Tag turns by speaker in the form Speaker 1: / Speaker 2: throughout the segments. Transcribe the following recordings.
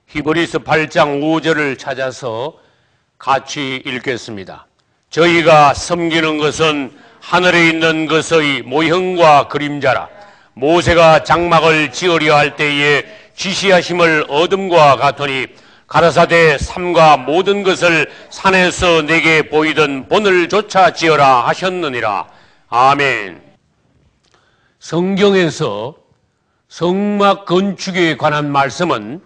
Speaker 1: 히브리서 8장 5절을 찾아서 같이 읽겠습니다. 저희가 섬기는 것은 하늘에 있는 것의 모형과 그림자라. 모세가 장막을 지으려 할 때에 지시하심을 얻음과 같으니 가라사대 삼가 모든 것을 산에서 내게 보이던 본을 조차 지어라 하셨느니라. 아멘. 성경에서 성막 건축에 관한 말씀은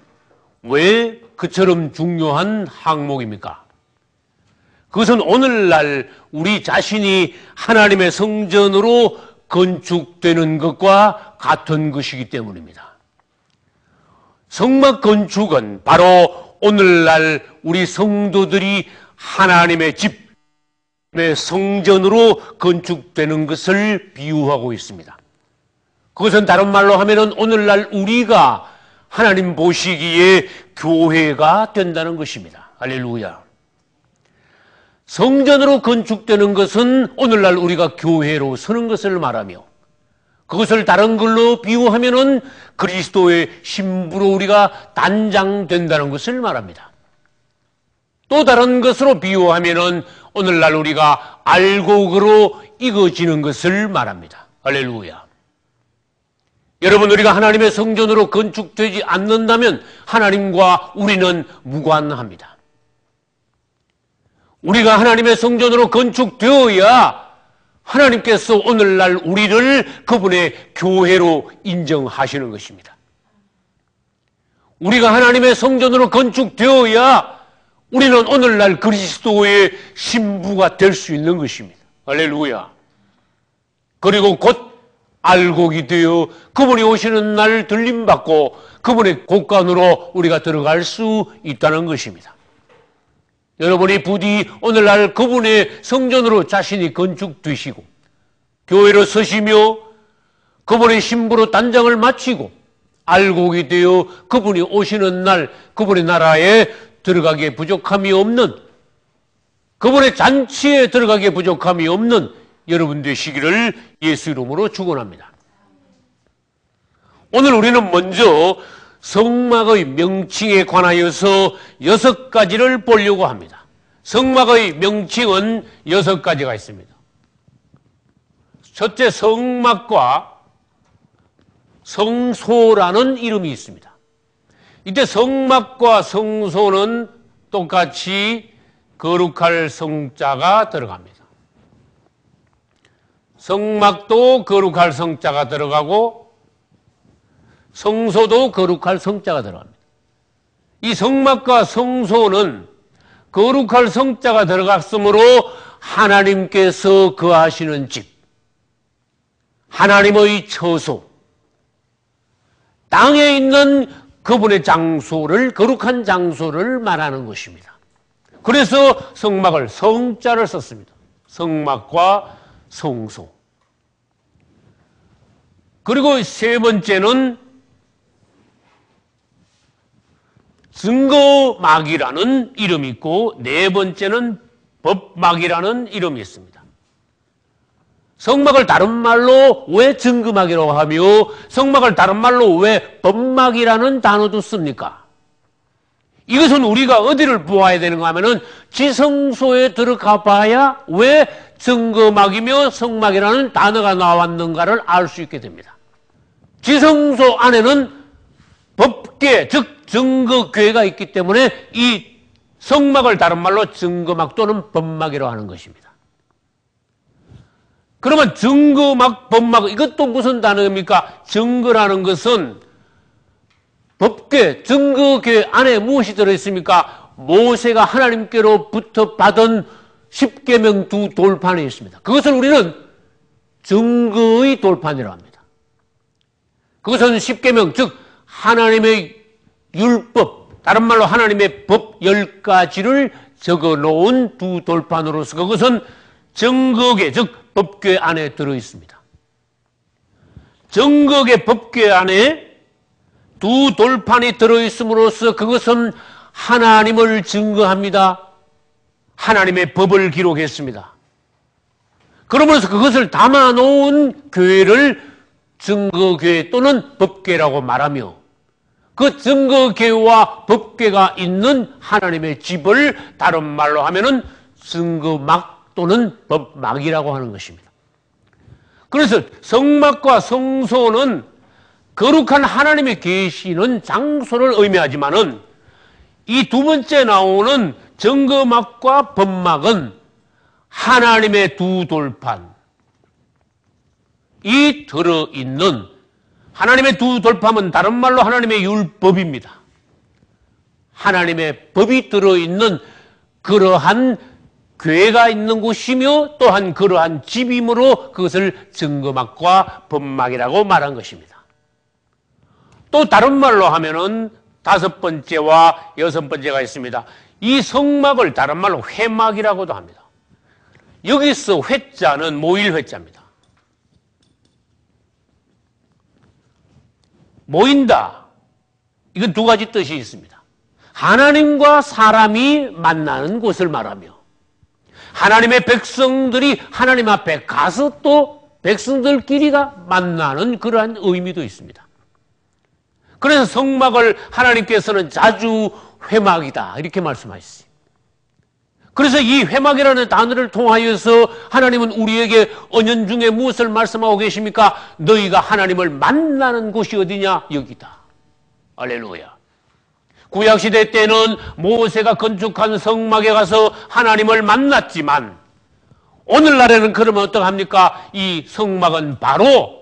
Speaker 1: 왜 그처럼 중요한 항목입니까? 그것은 오늘날 우리 자신이 하나님의 성전으로 건축되는 것과 같은 것이기 때문입니다. 성막 건축은 바로 오늘날 우리 성도들이 하나님의 집의 성전으로 건축되는 것을 비유하고 있습니다. 그것은 다른 말로 하면은 오늘날 우리가 하나님 보시기에 교회가 된다는 것입니다. 할렐루야. 성전으로 건축되는 것은 오늘날 우리가 교회로 서는 것을 말하며, 그것을 다른 걸로 비유하면은 그리스도의 신부로 우리가 단장된다는 것을 말합니다. 또 다른 것으로 비유하면은 오늘날 우리가 알곡으로 익어지는 것을 말합니다. 할렐루야. 여러분, 우리가 하나님의 성전으로 건축되지 않는다면 하나님과 우리는 무관합니다. 우리가 하나님의 성전으로 건축되어야 하나님께서 오늘날 우리를 그분의 교회로 인정하시는 것입니다. 우리가 하나님의 성전으로 건축되어야 우리는 오늘날 그리스도의 신부가 될 수 있는 것입니다. 할렐루야. 그리고 곧 알곡이 되어 그분이 오시는 날 들림받고 그분의 곳간으로 우리가 들어갈 수 있다는 것입니다. 여러분이 부디 오늘날 그분의 성전으로 자신이 건축되시고 교회로 서시며 그분의 신부로 단장을 마치고 알곡이 되어 그분이 오시는 날 그분의 나라에 들어가기에 부족함이 없는, 그분의 잔치에 들어가기에 부족함이 없는 여러분 되시기를 예수 이름으로 축원합니다. 오늘 우리는 먼저 성막의 명칭에 관하여서 6가지를 보려고 합니다. 성막의 명칭은 6가지가 있습니다. 첫째, 성막과 성소라는 이름이 있습니다. 이때 성막과 성소는 똑같이 거룩할 성자가 들어갑니다. 성막도 거룩할 성자가 들어가고 성소도 거룩할 성자가 들어갑니다. 이 성막과 성소는 거룩할 성자가 들어갔으므로 하나님께서 거하시는 집, 하나님의 처소, 땅에 있는 그분의 장소를, 거룩한 장소를 말하는 것입니다. 그래서 성막을 성자를 썼습니다. 성막과 성소. 그리고 세 번째는 증거막이라는 이름이 있고, 네 번째는 법막이라는 이름이 있습니다. 성막을 다른 말로 왜 증거막이라고 하며 성막을 다른 말로 왜 법막이라는 단어도 씁니까? 이것은 우리가 어디를 보아야 되는가 하면은 지성소에 들어가 봐야 왜 증거막이며 성막이라는 단어가 나왔는가를 알 수 있게 됩니다. 지성소 안에는 법궤, 즉 증거궤가 있기 때문에 이 성막을 다른 말로 증거막 또는 법막이라고 하는 것입니다. 그러면 증거막, 법막, 이것도 무슨 단어입니까? 증거라는 것은 법궤, 증거궤 안에 무엇이 들어있습니까? 모세가 하나님께로부터 받은 10계명 두 돌판이 있습니다. 그것을 우리는 증거의 돌판이라고 합니다. 그것은 10계명, 즉 하나님의 율법, 다른 말로 하나님의 법 10가지를 적어놓은 두 돌판으로서 그것은 증거궤, 즉 법궤 안에 들어있습니다. 증거궤 법궤 안에 두 돌판이 들어있음으로써 그것은 하나님을 증거합니다. 하나님의 법을 기록했습니다. 그러면서 그것을 담아놓은 교회를 증거궤 또는 법궤라고 말하며, 그 증거궤와 법궤가 있는 하나님의 집을 다른 말로 하면은 증거막 또는 법막이라고 하는 것입니다. 그래서 성막과 성소는 거룩한 하나님의 계시는 장소를 의미하지만은 이 두 번째 나오는 증거막과 법막은 하나님의 두 돌판이 들어있는, 하나님의 두 돌판은 다른 말로 하나님의 율법입니다. 하나님의 법이 들어있는 그러한 궤가 있는 곳이며 또한 그러한 집이므로 그것을 증거막과 법막이라고 말한 것입니다. 또 다른 말로 하면은 다섯 번째와 여섯 번째가 있습니다. 이 성막을 다른 말로 회막이라고도 합니다. 여기서 회자는 모일 회자입니다. 모인다. 이건 두 가지 뜻이 있습니다. 하나님과 사람이 만나는 곳을 말하며 하나님의 백성들이 하나님 앞에 가서 또 백성들끼리가 만나는 그러한 의미도 있습니다. 그래서 성막을 하나님께서는 자주 회막이다 이렇게 말씀하셨어요. 그래서 이 회막이라는 단어를 통하여서 하나님은 우리에게 언연중에 무엇을 말씀하고 계십니까? 너희가 하나님을 만나는 곳이 어디냐? 여기다. 할렐루야. 구약시대 때는 모세가 건축한 성막에 가서 하나님을 만났지만 오늘날에는 그러면 어떡합니까? 이 성막은 바로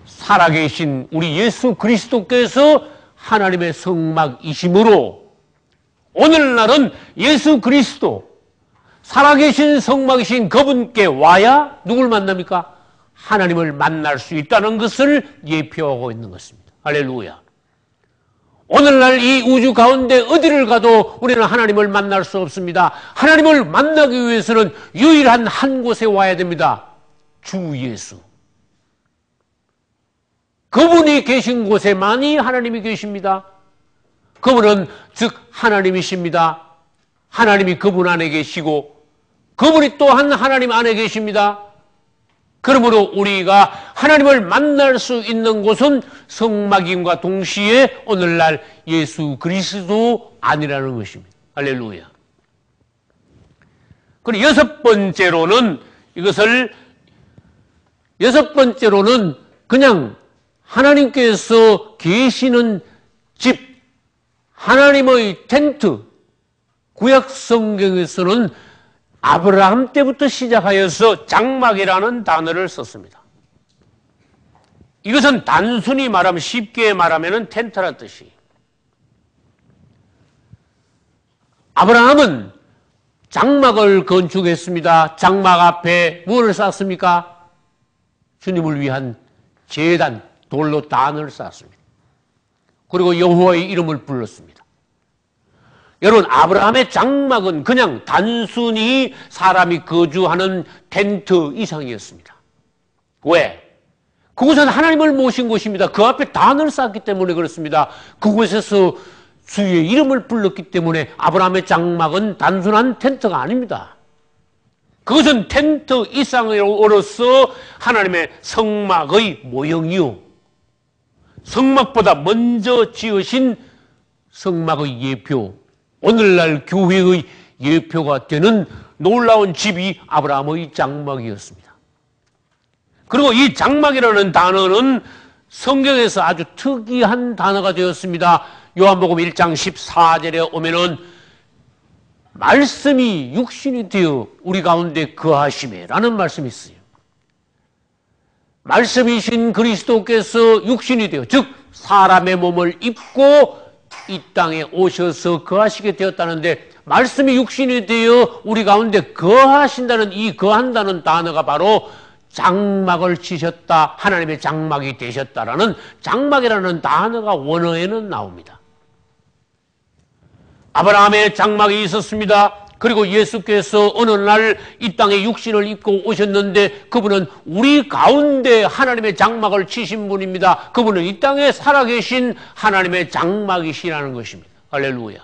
Speaker 1: 살아계신 우리 예수 그리스도께서 하나님의 성막이시므로 오늘날은 예수 그리스도 살아계신 성막이신 그분께 와야 누굴 만납니까? 하나님을 만날 수 있다는 것을 예표하고 있는 것입니다. 할렐루야. 오늘날 이 우주 가운데 어디를 가도 우리는 하나님을 만날 수 없습니다. 하나님을 만나기 위해서는 유일한 한 곳에 와야 됩니다. 주 예수. 그분이 계신 곳에만이 하나님이 계십니다. 그분은 즉 하나님이십니다. 하나님이 그분 안에 계시고 그분이 또한 하나님 안에 계십니다. 그러므로 우리가 하나님을 만날 수 있는 곳은 성막임과 동시에 오늘날 예수 그리스도 안이라는 것입니다. 할렐루야. 그리고 여섯 번째로는 그냥 하나님께서 계시는 집, 하나님의 텐트, 구약 성경에서는 아브라함 때부터 시작하여서 장막이라는 단어를 썼습니다. 이것은 단순히 말하면 쉽게 말하면 텐트란 뜻이에요. 아브라함은 장막을 건축했습니다. 장막 앞에 무엇을 쌓습니까? 주님을 위한 제단, 돌로 단을 쌓았습니다. 그리고 여호와의 이름을 불렀습니다. 여러분, 아브라함의 장막은 그냥 단순히 사람이 거주하는 텐트 이상이었습니다. 왜? 그곳은 하나님을 모신 곳입니다. 그 앞에 단을 쌓았기 때문에 그렇습니다. 그곳에서 주의 이름을 불렀기 때문에 아브라함의 장막은 단순한 텐트가 아닙니다. 그것은 텐트 이상으로서 하나님의 성막의 모형이요, 성막보다 먼저 지으신 성막의 예표, 오늘날 교회의 예표가 되는 놀라운 집이 아브라함의 장막이었습니다. 그리고 이 장막이라는 단어는 성경에서 아주 특이한 단어가 되었습니다. 요한복음 1장 14절에 오면은 말씀이 육신이 되어 우리 가운데 거하시매 라는 말씀이 있어요. 말씀이신 그리스도께서 육신이 되어, 즉 사람의 몸을 입고 이 땅에 오셔서 거하시게 되었다는데, 말씀이 육신이 되어 우리 가운데 거하신다는 이 거한다는 단어가 바로 장막을 치셨다, 하나님의 장막이 되셨다라는 장막이라는 단어가 원어에는 나옵니다. 아브라함의 장막이 있었습니다. 그리고 예수께서 어느 날 이 땅에 육신을 입고 오셨는데 그분은 우리 가운데 하나님의 장막을 치신 분입니다. 그분은 이 땅에 살아계신 하나님의 장막이시라는 것입니다. 할렐루야.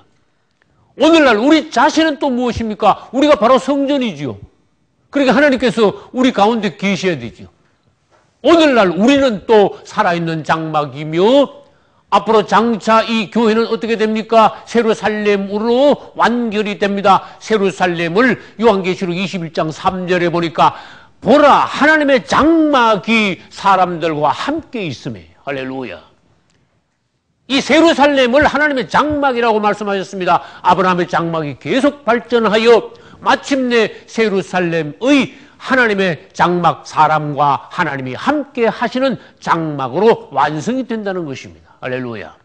Speaker 1: 오늘날 우리 자신은 또 무엇입니까? 우리가 바로 성전이지요. 그러니까 하나님께서 우리 가운데 계셔야 되죠. 오늘날 우리는 또 살아있는 장막이며 앞으로 장차 이 교회는 어떻게 됩니까? 세루살렘으로 완결이 됩니다. 세루살렘을 요한계시록 21장 3절에 보니까 보라 하나님의 장막이 사람들과 함께 있음에 할렐루야. 이 세루살렘을 하나님의 장막이라고 말씀하셨습니다. 아브라함의 장막이 계속 발전하여 마침내 세루살렘의 하나님의 장막, 사람과 하나님이 함께 하시는 장막으로 완성이 된다는 것입니다. 할렐루야.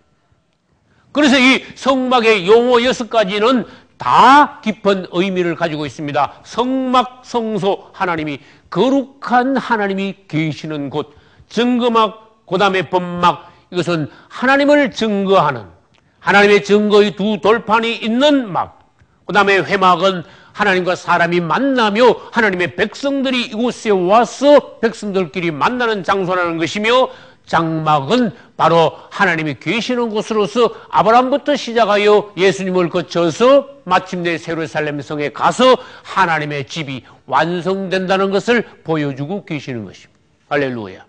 Speaker 1: 그래서 이 성막의 용어 6가지는 다 깊은 의미를 가지고 있습니다. 성막, 성소, 하나님이 거룩한 하나님이 계시는 곳, 증거막, 그 다음에 범막, 이것은 하나님을 증거하는 하나님의 증거의 두 돌판이 있는 막, 그 다음에 회막은 하나님과 사람이 만나며 하나님의 백성들이 이곳에 와서 백성들끼리 만나는 장소라는 것이며, 장막은 바로 하나님이 계시는 곳으로서 아브라함부터 시작하여 예수님을 거쳐서 마침내 세루살렘 성에 가서 하나님의 집이 완성된다는 것을 보여주고 계시는 것입니다. 할렐루야.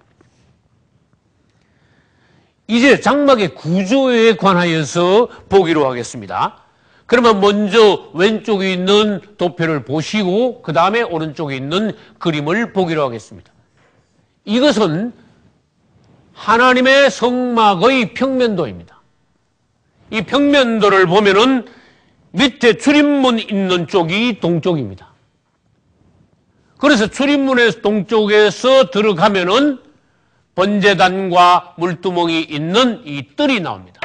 Speaker 1: 이제 장막의 구조에 관하여서 보기로 하겠습니다. 그러면 먼저 왼쪽에 있는 도표를 보시고 그 다음에 오른쪽에 있는 그림을 보기로 하겠습니다. 이것은 하나님의 성막의 평면도입니다. 이 평면도를 보면은 밑에 출입문 있는 쪽이 동쪽입니다. 그래서 출입문의 동쪽에서 들어가면은 번제단과 물두멍이 있는 이 뜰이 나옵니다.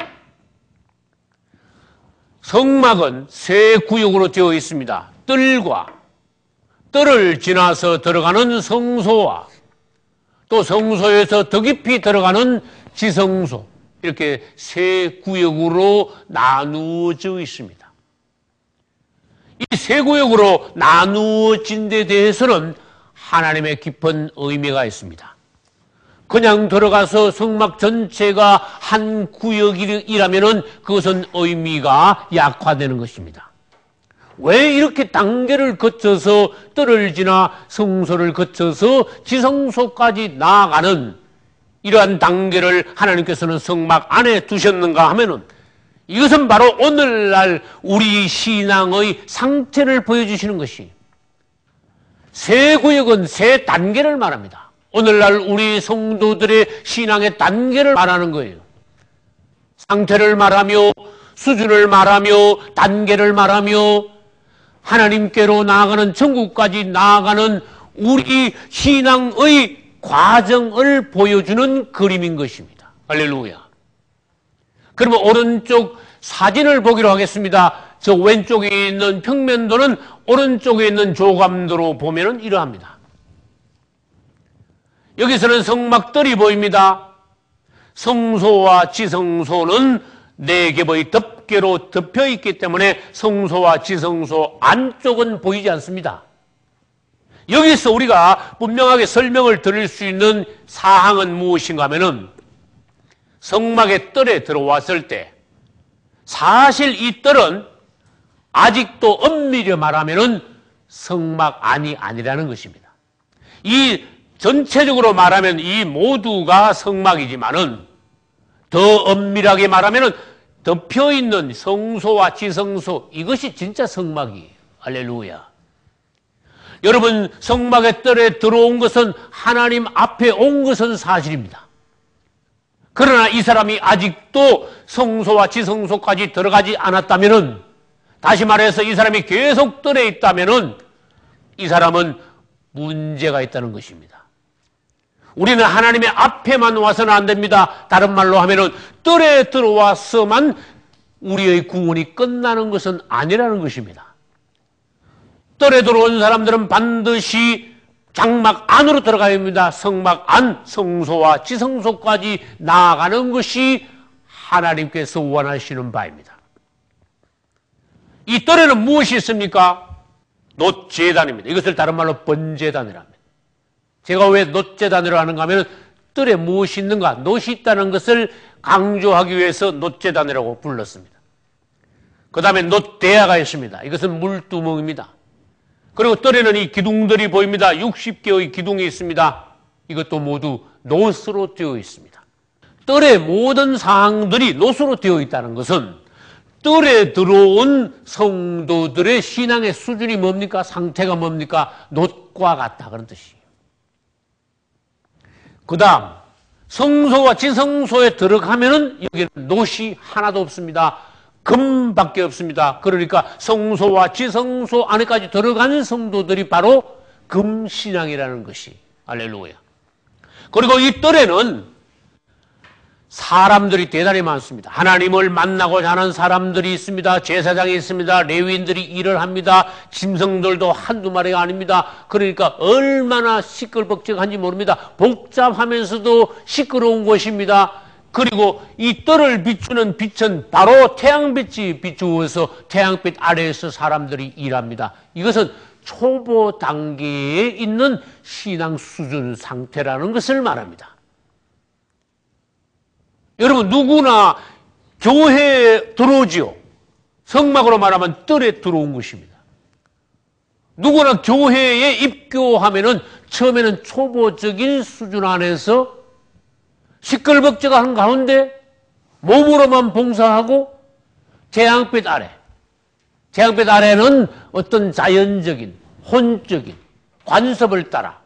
Speaker 1: 성막은 세 구역으로 되어 있습니다. 뜰과 뜰을 지나서 들어가는 성소와 또 성소에서 더 깊이 들어가는 지성소, 이렇게 세 구역으로 나누어져 있습니다. 이 세 구역으로 나누어진 데 대해서는 하나님의 깊은 의미가 있습니다. 그냥 들어가서 성막 전체가 한 구역이라면 그것은 의미가 약화되는 것입니다. 왜 이렇게 단계를 거쳐서 뜰을 지나 성소를 거쳐서 지성소까지 나아가는 이러한 단계를 하나님께서는 성막 안에 두셨는가 하면은, 이것은 바로 오늘날 우리 신앙의 상태를 보여주시는 것이, 세 구역은 세 단계를 말합니다. 오늘날 우리 성도들의 신앙의 단계를 말하는 거예요. 상태를 말하며 수준을 말하며 단계를 말하며 하나님께로 나아가는, 천국까지 나아가는 우리 신앙의 과정을 보여주는 그림인 것입니다. 할렐루야. 그러면 오른쪽 사진을 보기로 하겠습니다. 저 왼쪽에 있는 평면도는 오른쪽에 있는 조감도로 보면 이러합니다. 여기서는 성막들이 보입니다. 성소와 지성소는 네 겹의 덮개로 덮여 있기 때문에 성소와 지성소 안쪽은 보이지 않습니다. 여기서 우리가 분명하게 설명을 드릴 수 있는 사항은 무엇인가 하면은, 성막의 뜰에 들어왔을 때 사실 이 뜰은 아직도 엄밀히 말하면은 성막 안이 아니라는 것입니다. 이 전체적으로 말하면 이 모두가 성막이지만은 더 엄밀하게 말하면은 덮여 있는 성소와 지성소, 이것이 진짜 성막이에요. 할렐루야. 여러분, 성막의 뜰에 들어온 것은 하나님 앞에 온 것은 사실입니다. 그러나 이 사람이 아직도 성소와 지성소까지 들어가지 않았다면은, 다시 말해서 이 사람이 계속 뜰에 있다면은 이 사람은 문제가 있다는 것입니다. 우리는 하나님의 앞에만 와서는 안 됩니다. 다른 말로 하면은 뜰에 들어와서만 우리의 구원이 끝나는 것은 아니라는 것입니다. 뜰에 들어온 사람들은 반드시 장막 안으로 들어가야 합니다. 성막 안, 성소와 지성소까지 나아가는 것이 하나님께서 원하시는 바입니다. 이 뜰에는 무엇이 있습니까? 놋제단입니다. 이것을 다른 말로 번제단이라 합니다. 제가 왜 놋제단이라고 하는가 하면, 뜰에 무엇이 있는가, 놋이 있다는 것을 강조하기 위해서 놋제단이라고 불렀습니다. 그 다음에 놋대야가 있습니다. 이것은 물두멍입니다. 그리고 뜰에는 이 기둥들이 보입니다. 60개의 기둥이 있습니다. 이것도 모두 놋으로 되어 있습니다. 뜰의 모든 사항들이 노수로 되어 있다는 것은 뜰에 들어온 성도들의 신앙의 수준이 뭡니까? 상태가 뭡니까? 놋과 같다 그런 뜻이에요. 그 다음 성소와 지성소에 들어가면은 여기는 놋이 하나도 없습니다. 금밖에 없습니다. 그러니까 성소와 지성소 안에까지 들어가는 성도들이 바로 금신앙이라는 것이. 할렐루야. 그리고 이 뜰에는 사람들이 대단히 많습니다. 하나님을 만나고자 하는 사람들이 있습니다. 제사장이 있습니다. 레위인들이 일을 합니다. 짐승들도 한두 마리가 아닙니다. 그러니까 얼마나 시끌벅적한지 모릅니다. 복잡하면서도 시끄러운 곳입니다. 그리고 이 뜰을 비추는 빛은 바로 태양빛이 비추어서 태양빛 아래에서 사람들이 일합니다. 이것은 초보 단계에 있는 신앙 수준 상태라는 것을 말합니다. 여러분 누구나 교회에 들어오지요. 성막으로 말하면 뜰에 들어온 것입니다. 누구나 교회에 입교하면은 처음에는 초보적인 수준 안에서 시끌벅적한 가운데 몸으로만 봉사하고 태양빛 아래는 어떤 자연적인 혼적인 관습을 따라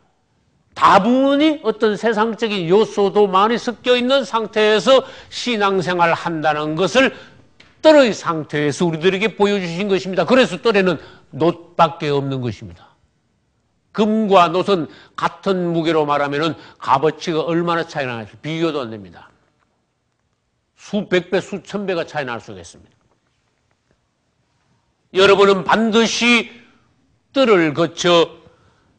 Speaker 1: 다분히 어떤 세상적인 요소도 많이 섞여 있는 상태에서 신앙생활을 한다는 것을 뜰의 상태에서 우리들에게 보여주신 것입니다. 그래서 뜰에는 놋밖에 없는 것입니다. 금과 놋은 같은 무게로 말하면 값어치가 얼마나 차이가 나는지 비교도 안 됩니다. 수백 배, 수천 배가 차이 날 수가 있습니다. 여러분은 반드시 뜰을 거쳐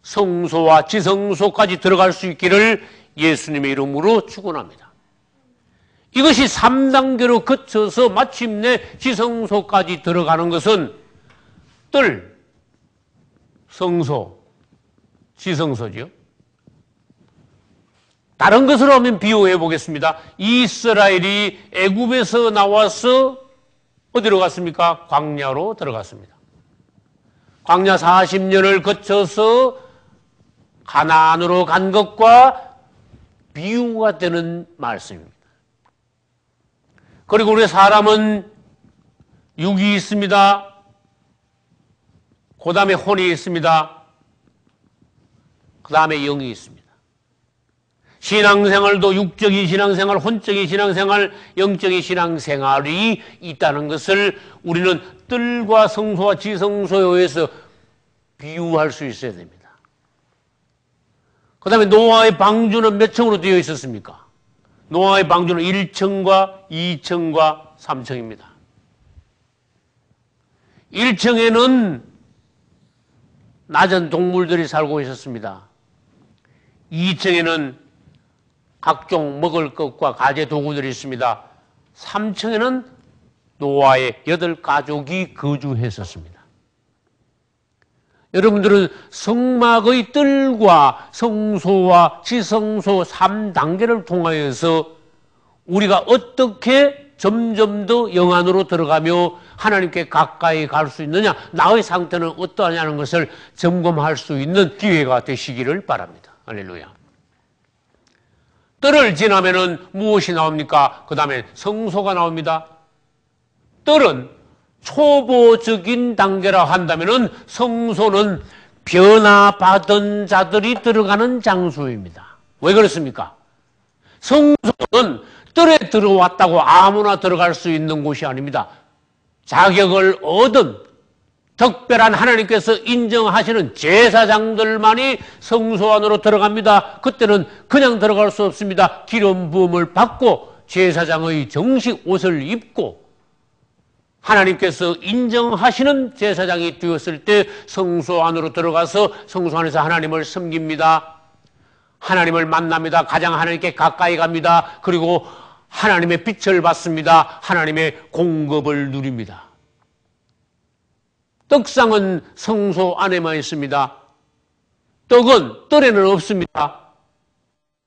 Speaker 1: 성소와 지성소까지 들어갈 수 있기를 예수님의 이름으로 축원합니다. 이것이 3단계로 거쳐서 마침내 지성소까지 들어가는 것은 뜰, 성소, 지성소죠. 다른 것으로 하면 비유해 보겠습니다. 이스라엘이 애굽에서 나와서 어디로 갔습니까? 광야로 들어갔습니다. 광야 40년을 거쳐서 가나안으로 간 것과 비유가 되는 말씀입니다. 그리고 우리 사람은 육이 있습니다. 그 다음에 혼이 있습니다. 그 다음에 영이 있습니다. 신앙생활도 육적인 신앙생활, 혼적인 신앙생활, 영적인 신앙생활이 있다는 것을 우리는 뜰과 성소와 지성소에 의해서 비유할 수 있어야 됩니다. 그 다음에 노아의 방주는 몇 층으로 되어 있었습니까? 노아의 방주는 1층과 2층과 3층입니다. 1층에는 낮은 동물들이 살고 있었습니다. 2층에는 각종 먹을 것과 가재 도구들이 있습니다. 3층에는 노아의 8가족이 거주했었습니다. 여러분들은 성막의 뜰과 성소와 지성소 3단계를 통하여서 우리가 어떻게 점점 더 영안으로 들어가며 하나님께 가까이 갈 수 있느냐, 나의 상태는 어떠하냐는 것을 점검할 수 있는 기회가 되시기를 바랍니다. 할렐루야. 뜰을 지나면은 무엇이 나옵니까? 그 다음에 성소가 나옵니다. 뜰은 초보적인 단계라 한다면은 성소는 변화받은 자들이 들어가는 장소입니다. 왜 그렇습니까? 성소는 뜰에 들어왔다고 아무나 들어갈 수 있는 곳이 아닙니다. 자격을 얻은 특별한 하나님께서 인정하시는 제사장들만이 성소 안으로 들어갑니다. 그때는 그냥 들어갈 수 없습니다. 기름 부음을 받고 제사장의 정식 옷을 입고 하나님께서 인정하시는 제사장이 되었을 때 성소 안으로 들어가서 성소 안에서 하나님을 섬깁니다. 하나님을 만납니다. 가장 하나님께 가까이 갑니다. 그리고 하나님의 빛을 받습니다. 하나님의 공급을 누립니다. 떡상은 성소 안에만 있습니다. 떡은 뜰에는 없습니다.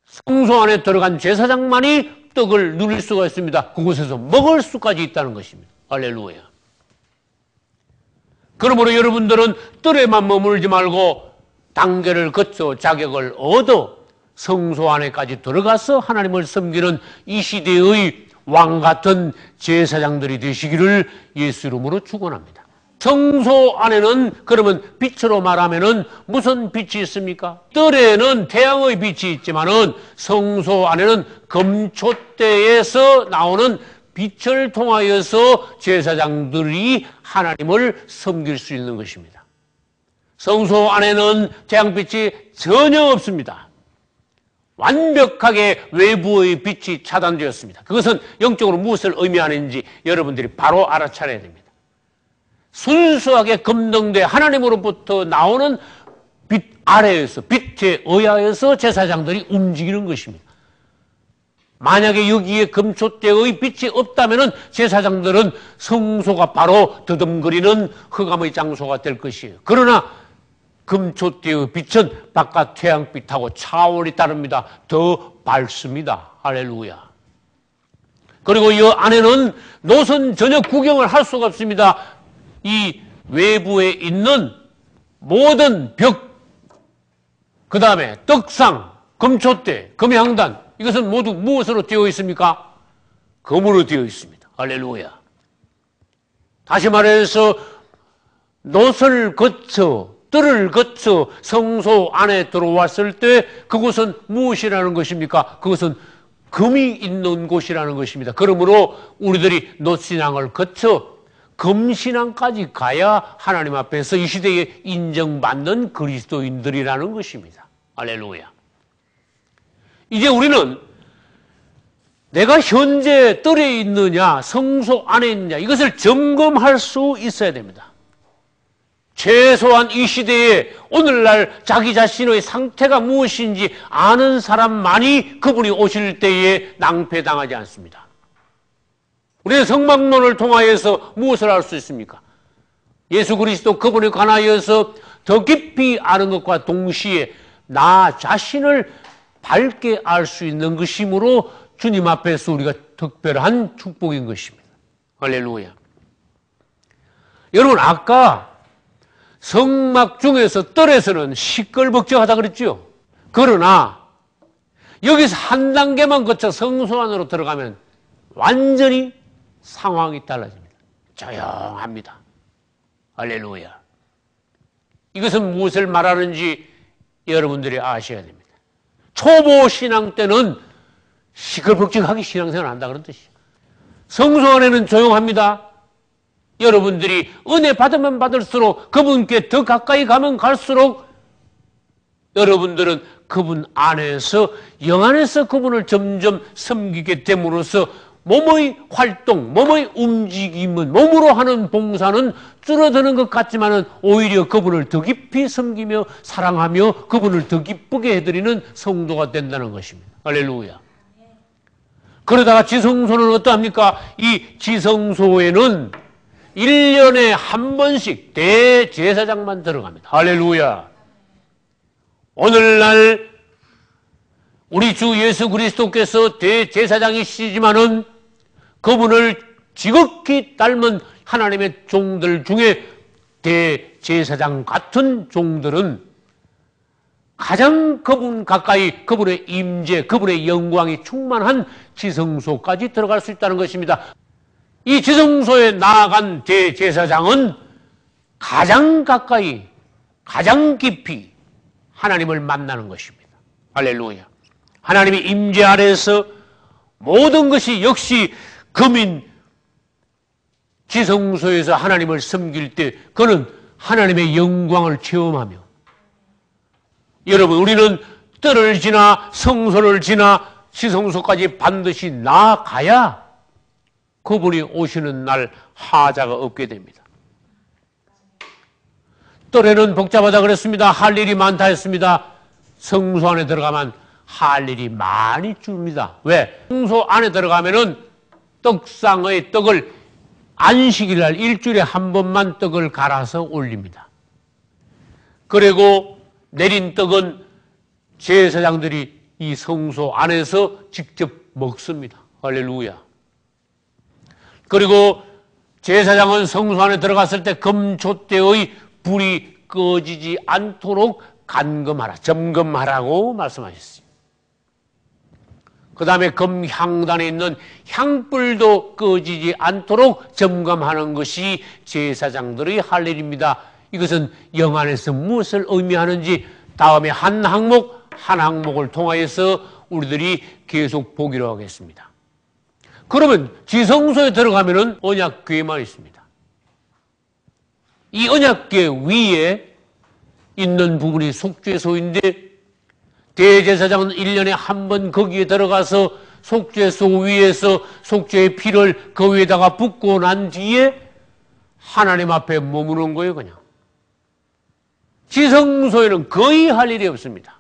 Speaker 1: 성소 안에 들어간 제사장만이 떡을 누릴 수가 있습니다. 그곳에서 먹을 수까지 있다는 것입니다. 할렐루야. 그러므로 여러분들은 뜰에만 머물지 말고 단계를 거쳐 자격을 얻어 성소 안에까지 들어가서 하나님을 섬기는 이 시대의 왕 같은 제사장들이 되시기를 예수 이름으로 축원합니다. 성소 안에는 그러면 빛으로 말하면은 무슨 빛이 있습니까? 뜰에는 태양의 빛이 있지만은 성소 안에는 금촛대에서 나오는 빛을 통하여서 제사장들이 하나님을 섬길 수 있는 것입니다. 성소 안에는 태양빛이 전혀 없습니다. 완벽하게 외부의 빛이 차단되었습니다. 그것은 영적으로 무엇을 의미하는지 여러분들이 바로 알아차려야 됩니다. 순수하게 금등대 하나님으로부터 나오는 빛 아래에서 빛에 의하여서 제사장들이 움직이는 것입니다. 만약에 여기에 금촛대의 빛이 없다면 제사장들은 성소가 바로 더듬거리는 흑암의 장소가 될 것이에요. 그러나 금촛대의 빛은 바깥 태양빛하고 차원이 다릅니다. 더 밝습니다. 할렐루야. 그리고 이 안에는 노선 전혀 구경을 할 수가 없습니다. 이 외부에 있는 모든 벽, 그 다음에 떡상, 금촛대, 금향단, 이것은 모두 무엇으로 되어 있습니까? 금으로 되어 있습니다. 할렐루야. 다시 말해서 노선을 거쳐, 뜰을 거쳐 성소 안에 들어왔을 때 그곳은 무엇이라는 것입니까? 그것은 금이 있는 곳이라는 것입니다. 그러므로 우리들이 노신앙을 거쳐 금신앙까지 가야 하나님 앞에서 이 시대에 인정받는 그리스도인들이라는 것입니다. 할렐루야. 이제 우리는 내가 현재 뜰에 있느냐 성소 안에 있느냐 이것을 점검할 수 있어야 됩니다. 최소한 이 시대에 오늘날 자기 자신의 상태가 무엇인지 아는 사람만이 그분이 오실 때에 낭패당하지 않습니다. 우리는 성막론을 통하여서 무엇을 알 수 있습니까? 예수 그리스도 그분에 관하여서 더 깊이 아는 것과 동시에 나 자신을 밝게 알 수 있는 것이므로 주님 앞에서 우리가 특별한 축복인 것입니다. 할렐루야. 여러분 아까 성막 중에서 뜰에서는 시끌벅적하다 그랬죠. 그러나 여기서 한 단계만 거쳐 성소 안으로 들어가면 완전히 상황이 달라집니다. 조용합니다. 할렐루야. 이것은 무엇을 말하는지 여러분들이 아셔야 됩니다. 초보 신앙 때는 시끌벅적하게 신앙생활을 한다 그런 뜻이에요. 성소 안에는 조용합니다. 여러분들이 은혜 받으면 받을수록 그분께 더 가까이 가면 갈수록 여러분들은 그분 안에서 영 안에서 그분을 점점 섬기게 됨으로써 몸의 활동, 몸의 움직임은 몸으로 하는 봉사는 줄어드는 것 같지만은 오히려 그분을 더 깊이 섬기며 사랑하며 그분을 더 기쁘게 해드리는 성도가 된다는 것입니다. 할렐루야. 그러다가 지성소는 어떠합니까? 이 지성소에는 1년에 한 번씩 대제사장만 들어갑니다. 할렐루야. 오늘날 우리 주 예수 그리스도께서 대제사장이시지만은 그분을 지극히 닮은 하나님의 종들 중에 대제사장 같은 종들은 가장 그분 가까이 그분의 임재, 그분의 영광이 충만한 지성소까지 들어갈 수 있다는 것입니다. 이 지성소에 나아간 대제사장은 가장 가까이, 가장 깊이 하나님을 만나는 것입니다. 할렐루야. 하나님의 임재 아래에서 모든 것이 역시 금인 지성소에서 하나님을 섬길 때 그는 하나님의 영광을 체험하며 여러분 우리는 뜰을 지나 성소를 지나 지성소까지 반드시 나아가야 그분이 오시는 날 하자가 없게 됩니다. 뜰에는 복잡하다 그랬습니다. 할 일이 많다 했습니다. 성소 안에 들어가면 할 일이 많이 줍니다. 왜? 성소 안에 들어가면은 떡상의 떡을 안식일 날 일주일에 한 번만 떡을 갈아서 올립니다. 그리고 내린 떡은 제사장들이 이 성소 안에서 직접 먹습니다. 할렐루야. 그리고 제사장은 성소 안에 들어갔을 때 금촛대의 불이 꺼지지 않도록 간검하라, 점검하라고 말씀하셨어요. 그 다음에 금향단에 있는 향불도 꺼지지 않도록 점검하는 것이 제사장들의 할 일입니다. 이것은 영안에서 무엇을 의미하는지 다음에 한 항목을 통하여서 우리들이 계속 보기로 하겠습니다. 그러면 지성소에 들어가면은 언약궤만 있습니다. 이 언약궤 위에 있는 부분이 속죄소인데 대제사장은 1년에 한 번 거기에 들어가서 속죄소 위에서 속죄의 피를 그 위에다가 붓고 난 뒤에 하나님 앞에 머무는 거예요, 그냥. 지성소에는 거의 할 일이 없습니다.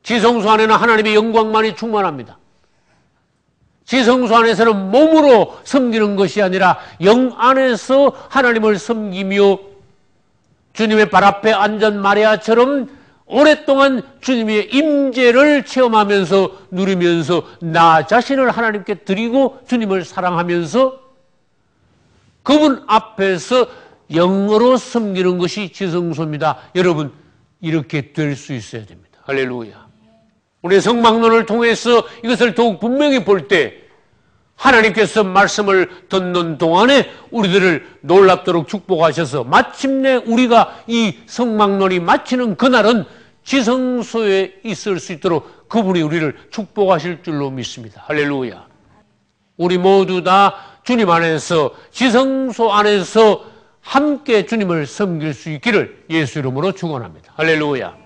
Speaker 1: 지성소 안에는 하나님의 영광만이 충만합니다. 지성소 안에서는 몸으로 섬기는 것이 아니라 영 안에서 하나님을 섬기며 주님의 발 앞에 앉은 마리아처럼 오랫동안 주님의 임재를 체험하면서 누리면서 나 자신을 하나님께 드리고 주님을 사랑하면서 그분 앞에서 영으로 섬기는 것이 지성소입니다. 여러분, 이렇게 될 수 있어야 됩니다. 할렐루야. 우리 성막론을 통해서 이것을 더욱 분명히 볼 때 하나님께서 말씀을 듣는 동안에 우리들을 놀랍도록 축복하셔서 마침내 우리가 이 성막론이 마치는 그날은 지성소에 있을 수 있도록 그분이 우리를 축복하실 줄로 믿습니다. 할렐루야. 우리 모두 다 주님 안에서 지성소 안에서 함께 주님을 섬길 수 있기를 예수 이름으로 축원합니다. 할렐루야.